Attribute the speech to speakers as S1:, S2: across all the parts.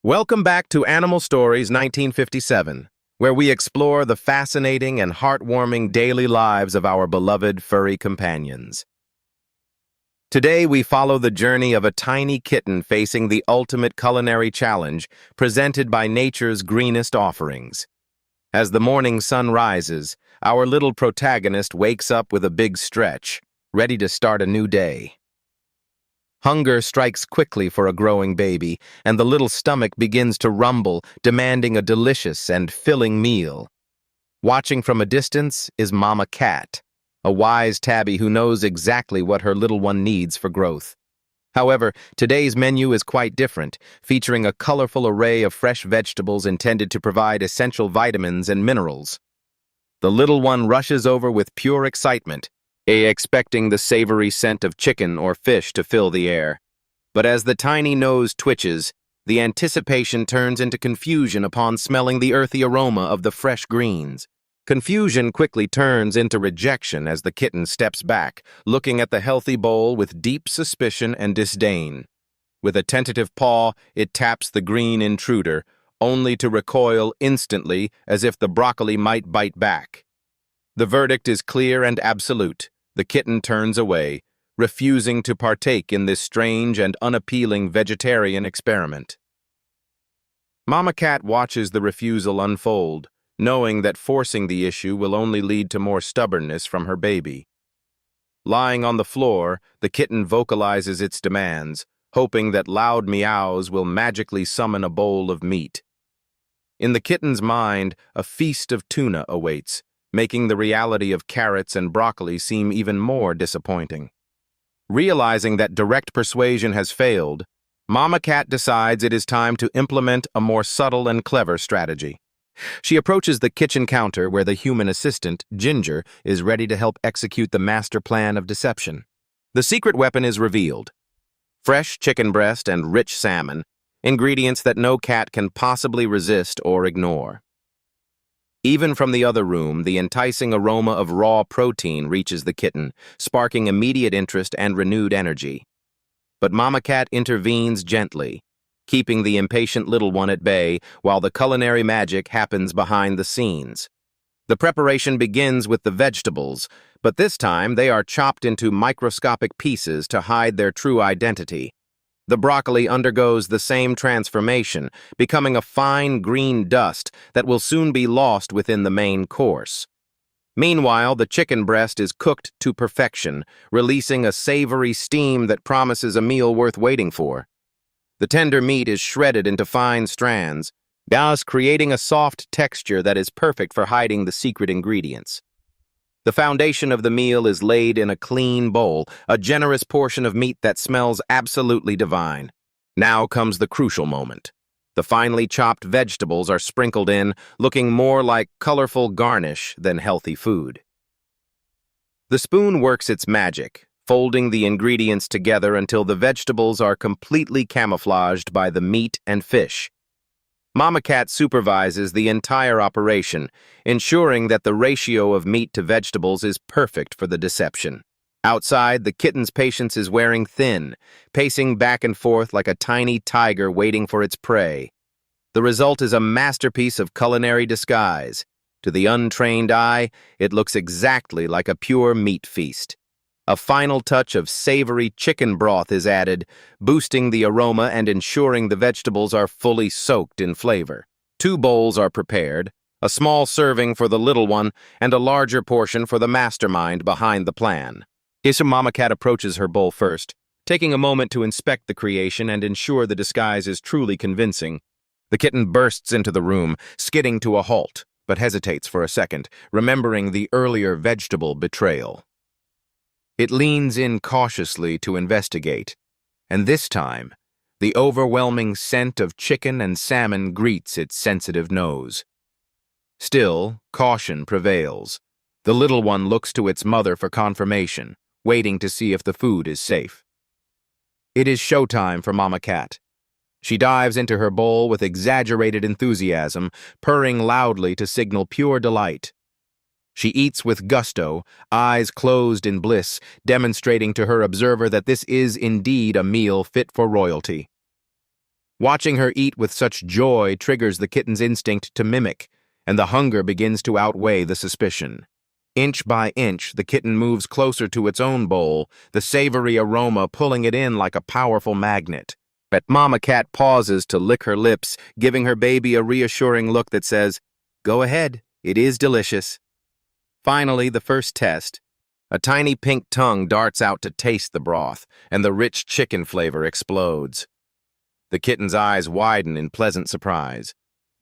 S1: Welcome back to Animal Stories 1957, where we explore the fascinating and heartwarming daily lives of our beloved furry companions. Today we follow the journey of a tiny kitten facing the ultimate culinary challenge presented by nature's greenest offerings. As the morning sun rises, our little protagonist wakes up with a big stretch, ready to start a new day. Hunger strikes quickly for a growing baby, and the little stomach begins to rumble, demanding a delicious and filling meal. Watching from a distance is Mama Cat, a wise tabby who knows exactly what her little one needs for growth. However, today's menu is quite different, featuring a colorful array of fresh vegetables intended to provide essential vitamins and minerals. The little one rushes over with pure excitement, expecting the savory scent of chicken or fish to fill the air. But as the tiny nose twitches, the anticipation turns into confusion upon smelling the earthy aroma of the fresh greens. Confusion quickly turns into rejection as the kitten steps back, looking at the healthy bowl with deep suspicion and disdain. With a tentative paw, it taps the green intruder, only to recoil instantly as if the broccoli might bite back. The verdict is clear and absolute. The kitten turns away, refusing to partake in this strange and unappealing vegetarian experiment. Mama Cat watches the refusal unfold, knowing that forcing the issue will only lead to more stubbornness from her baby. Lying on the floor, the kitten vocalizes its demands, hoping that loud meows will magically summon a bowl of meat. In the kitten's mind, a feast of tuna awaits, making the reality of carrots and broccoli seem even more disappointing. Realizing that direct persuasion has failed, Mama Cat decides it is time to implement a more subtle and clever strategy. She approaches the kitchen counter where the human assistant, Ginger, is ready to help execute the master plan of deception. The secret weapon is revealed: fresh chicken breast and rich salmon, ingredients that no cat can possibly resist or ignore. Even from the other room, the enticing aroma of raw protein reaches the kitten, sparking immediate interest and renewed energy. But Mama Cat intervenes gently, keeping the impatient little one at bay while the culinary magic happens behind the scenes. The preparation begins with the vegetables, but this time they are chopped into microscopic pieces to hide their true identity. The broccoli undergoes the same transformation, becoming a fine green dust that will soon be lost within the main course. Meanwhile, the chicken breast is cooked to perfection, releasing a savory steam that promises a meal worth waiting for. The tender meat is shredded into fine strands, thus creating a soft texture that is perfect for hiding the secret ingredients. The foundation of the meal is laid in a clean bowl, a generous portion of meat that smells absolutely divine. Now comes the crucial moment. The finely chopped vegetables are sprinkled in, looking more like colorful garnish than healthy food. The spoon works its magic, folding the ingredients together until the vegetables are completely camouflaged by the meat and fish. Mama Cat supervises the entire operation, ensuring that the ratio of meat to vegetables is perfect for the deception. Outside, the kitten's patience is wearing thin, pacing back and forth like a tiny tiger waiting for its prey. The result is a masterpiece of culinary disguise. To the untrained eye, it looks exactly like a pure meat feast. A final touch of savory chicken broth is added, boosting the aroma and ensuring the vegetables are fully soaked in flavor. 2 bowls are prepared, a small serving for the little one and a larger portion for the mastermind behind the plan. Mama Cat approaches her bowl first, taking a moment to inspect the creation and ensure the disguise is truly convincing. The kitten bursts into the room, skidding to a halt, but hesitates for a second, remembering the earlier vegetable betrayal. It leans in cautiously to investigate, and this time, the overwhelming scent of chicken and salmon greets its sensitive nose. Still, caution prevails. The little one looks to its mother for confirmation, waiting to see if the food is safe. It is showtime for Mama Cat. She dives into her bowl with exaggerated enthusiasm, purring loudly to signal pure delight. She eats with gusto, eyes closed in bliss, demonstrating to her observer that this is indeed a meal fit for royalty. Watching her eat with such joy triggers the kitten's instinct to mimic, and the hunger begins to outweigh the suspicion. Inch by inch, the kitten moves closer to its own bowl, the savory aroma pulling it in like a powerful magnet. But Mama Cat pauses to lick her lips, giving her baby a reassuring look that says, "Go ahead, it is delicious." Finally, the first test. A tiny pink tongue darts out to taste the broth, and the rich chicken flavor explodes. The kitten's eyes widen in pleasant surprise.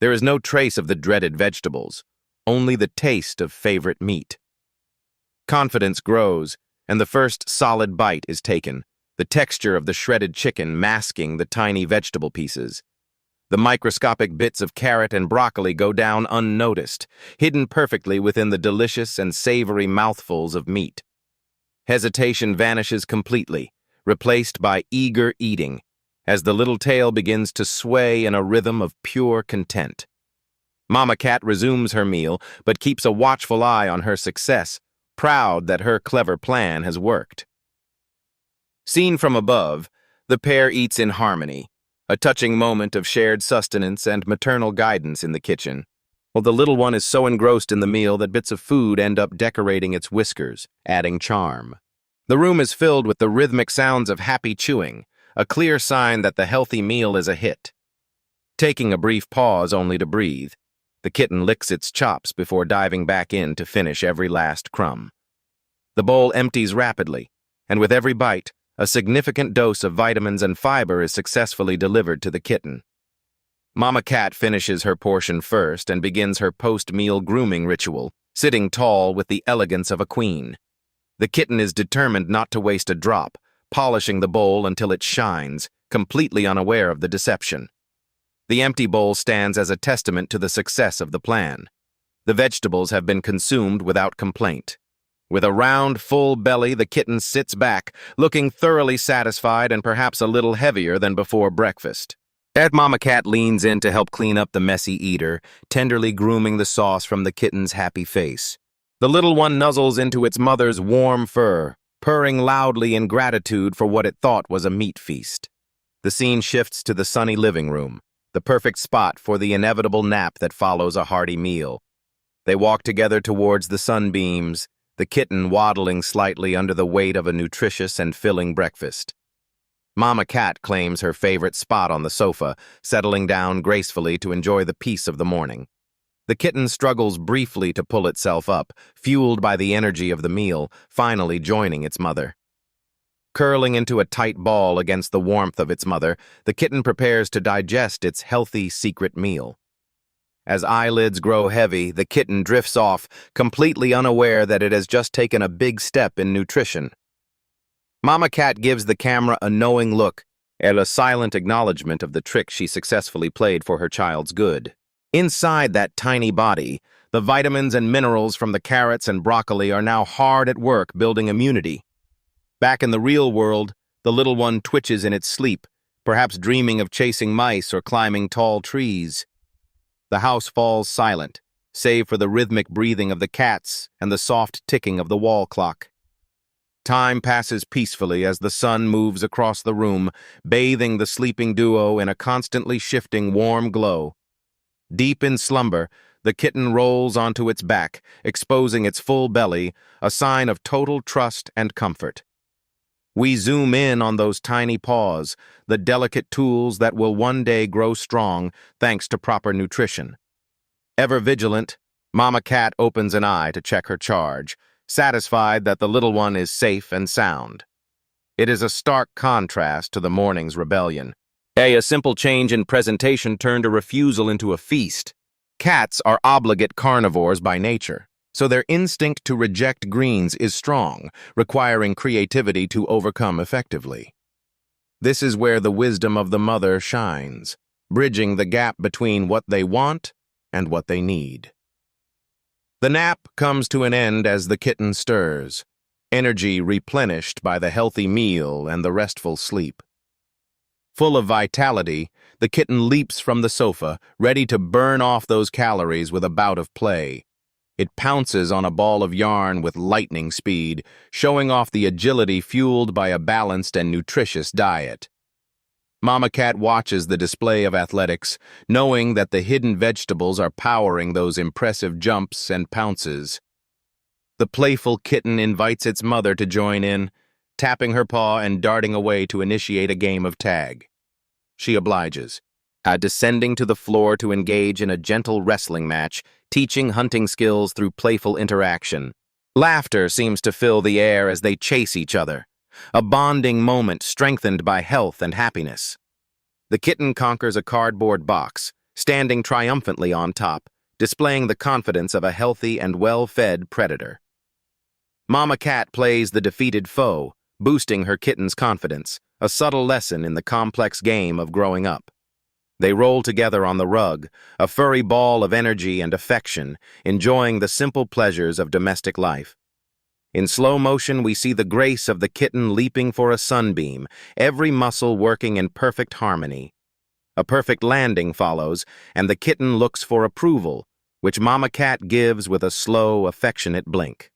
S1: There is no trace of the dreaded vegetables, only the taste of favorite meat. Confidence grows, and the first solid bite is taken, the texture of the shredded chicken masking the tiny vegetable pieces. The microscopic bits of carrot and broccoli go down unnoticed, hidden perfectly within the delicious and savory mouthfuls of meat. Hesitation vanishes completely, replaced by eager eating, as the little tail begins to sway in a rhythm of pure content. Mama Cat resumes her meal, but keeps a watchful eye on her success, proud that her clever plan has worked. Seen from above, the pair eats in harmony, a touching moment of shared sustenance and maternal guidance in the kitchen. While the little one is so engrossed in the meal that bits of food end up decorating its whiskers, adding charm. The room is filled with the rhythmic sounds of happy chewing, a clear sign that the healthy meal is a hit. Taking a brief pause only to breathe, the kitten licks its chops before diving back in to finish every last crumb. The bowl empties rapidly, and with every bite, a significant dose of vitamins and fiber is successfully delivered to the kitten. Mama Cat finishes her portion first and begins her post-meal grooming ritual, sitting tall with the elegance of a queen. The kitten is determined not to waste a drop, polishing the bowl until it shines, completely unaware of the deception. The empty bowl stands as a testament to the success of the plan. The vegetables have been consumed without complaint. With a round, full belly, the kitten sits back, looking thoroughly satisfied and perhaps a little heavier than before breakfast. Mama Cat leans in to help clean up the messy eater, tenderly grooming the sauce from the kitten's happy face. The little one nuzzles into its mother's warm fur, purring loudly in gratitude for what it thought was a meat feast. The scene shifts to the sunny living room, the perfect spot for the inevitable nap that follows a hearty meal. They walk together towards the sunbeams, the kitten waddling slightly under the weight of a nutritious and filling breakfast. Mama Cat claims her favorite spot on the sofa, settling down gracefully to enjoy the peace of the morning. The kitten struggles briefly to pull itself up, fueled by the energy of the meal, finally joining its mother. Curling into a tight ball against the warmth of its mother, the kitten prepares to digest its healthy secret meal. As eyelids grow heavy, the kitten drifts off, completely unaware that it has just taken a big step in nutrition. Mama Cat gives the camera a knowing look and a silent acknowledgement of the trick she successfully played for her child's good. Inside that tiny body, the vitamins and minerals from the carrots and broccoli are now hard at work building immunity. Back in the real world, the little one twitches in its sleep, perhaps dreaming of chasing mice or climbing tall trees. The house falls silent, save for the rhythmic breathing of the cats and the soft ticking of the wall clock. Time passes peacefully as the sun moves across the room, bathing the sleeping duo in a constantly shifting warm glow. Deep in slumber, the kitten rolls onto its back, exposing its full belly, a sign of total trust and comfort. We zoom in on those tiny paws, the delicate tools that will one day grow strong thanks to proper nutrition. Ever vigilant, Mama Cat opens an eye to check her charge, satisfied that the little one is safe and sound. It is a stark contrast to the morning's rebellion. A simple change in presentation turned a refusal into a feast. Cats are obligate carnivores by nature, so their instinct to reject greens is strong, requiring creativity to overcome effectively. This is where the wisdom of the mother shines, bridging the gap between what they want and what they need. The nap comes to an end as the kitten stirs, energy replenished by the healthy meal and the restful sleep. Full of vitality, the kitten leaps from the sofa, ready to burn off those calories with a bout of play. It pounces on a ball of yarn with lightning speed, showing off the agility fueled by a balanced and nutritious diet. Mama Cat watches the display of athletics, knowing that the hidden vegetables are powering those impressive jumps and pounces. The playful kitten invites its mother to join in, tapping her paw and darting away to initiate a game of tag. She obliges, descending to the floor to engage in a gentle wrestling match, teaching hunting skills through playful interaction. Laughter seems to fill the air as they chase each other, a bonding moment strengthened by health and happiness. The kitten conquers a cardboard box, standing triumphantly on top, displaying the confidence of a healthy and well-fed predator. Mama Cat plays the defeated foe, boosting her kitten's confidence, a subtle lesson in the complex game of growing up. They roll together on the rug, a furry ball of energy and affection, enjoying the simple pleasures of domestic life. In slow motion, we see the grace of the kitten leaping for a sunbeam, every muscle working in perfect harmony. A perfect landing follows, and the kitten looks for approval, which Mama Cat gives with a slow, affectionate blink.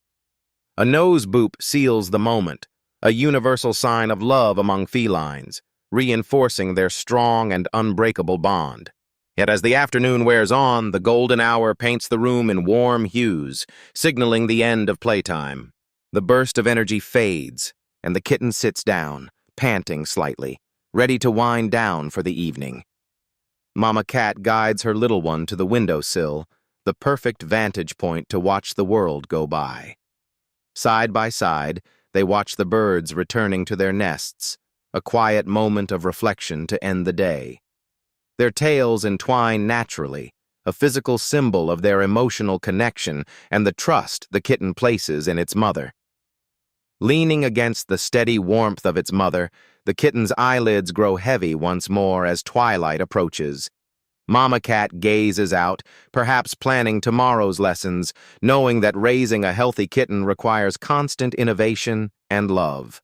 S1: A nose boop seals the moment, a universal sign of love among felines, reinforcing their strong and unbreakable bond. Yet as the afternoon wears on, the golden hour paints the room in warm hues, signaling the end of playtime. The burst of energy fades, and the kitten sits down, panting slightly, ready to wind down for the evening. Mama Cat guides her little one to the windowsill, the perfect vantage point to watch the world go by. Side by side, they watch the birds returning to their nests, a quiet moment of reflection to end the day. Their tails entwine naturally, a physical symbol of their emotional connection and the trust the kitten places in its mother. Leaning against the steady warmth of its mother, the kitten's eyelids grow heavy once more as twilight approaches. Mama Cat gazes out, perhaps planning tomorrow's lessons, knowing that raising a healthy kitten requires constant innovation and love.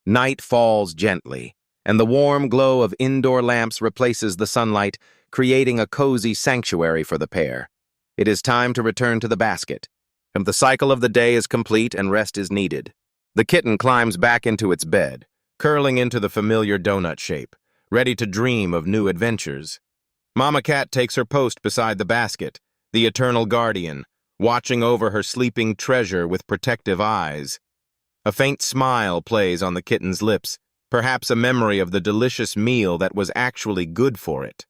S1: Night falls gently, and the warm glow of indoor lamps replaces the sunlight, creating a cozy sanctuary for the pair. It is time to return to the basket, and the cycle of the day is complete and rest is needed. The kitten climbs back into its bed, curling into the familiar donut shape, ready to dream of new adventures. Mama Cat takes her post beside the basket, the eternal guardian, watching over her sleeping treasure with protective eyes. A faint smile plays on the kitten's lips, perhaps a memory of the delicious meal that was actually good for it.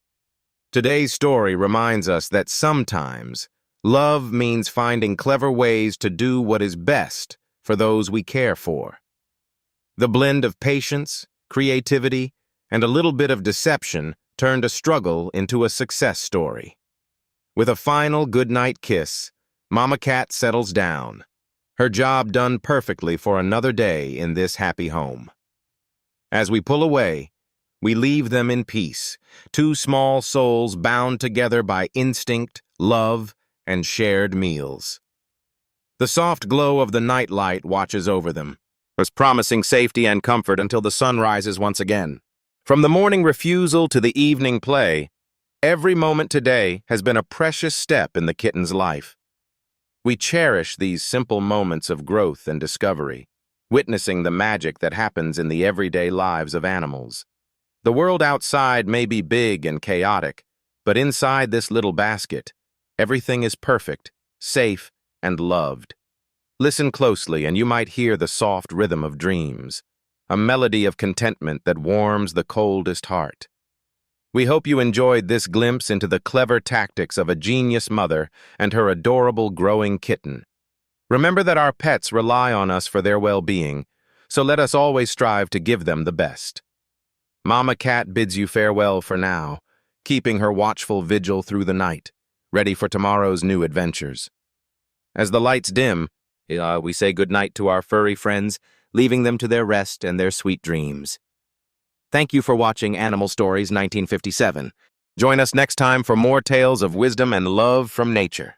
S1: Today's story reminds us that sometimes love means finding clever ways to do what is best for those we care for. The blend of patience, creativity, and a little bit of deception turned a struggle into a success story. With a final goodnight kiss, Mama Cat settles down, her job done perfectly for another day in this happy home. As we pull away, we leave them in peace, two small souls bound together by instinct, love, and shared meals. The soft glow of the nightlight watches over them, promising safety and comfort until the sun rises once again. From the morning refusal to the evening play, every moment today has been a precious step in the kitten's life. We cherish these simple moments of growth and discovery, witnessing the magic that happens in the everyday lives of animals. The world outside may be big and chaotic, but inside this little basket, everything is perfect, safe, and loved. Listen closely and you might hear the soft rhythm of dreams, a melody of contentment that warms the coldest heart. We hope you enjoyed this glimpse into the clever tactics of a genius mother and her adorable growing kitten. Remember that our pets rely on us for their well-being, so let us always strive to give them the best. Mama Cat bids you farewell for now, keeping her watchful vigil through the night, ready for tomorrow's new adventures. As the lights dim, we say goodnight to our furry friends, leaving them to their rest and their sweet dreams. Thank you for watching Animal Stories 1957. Join us next time for more tales of wisdom and love from nature.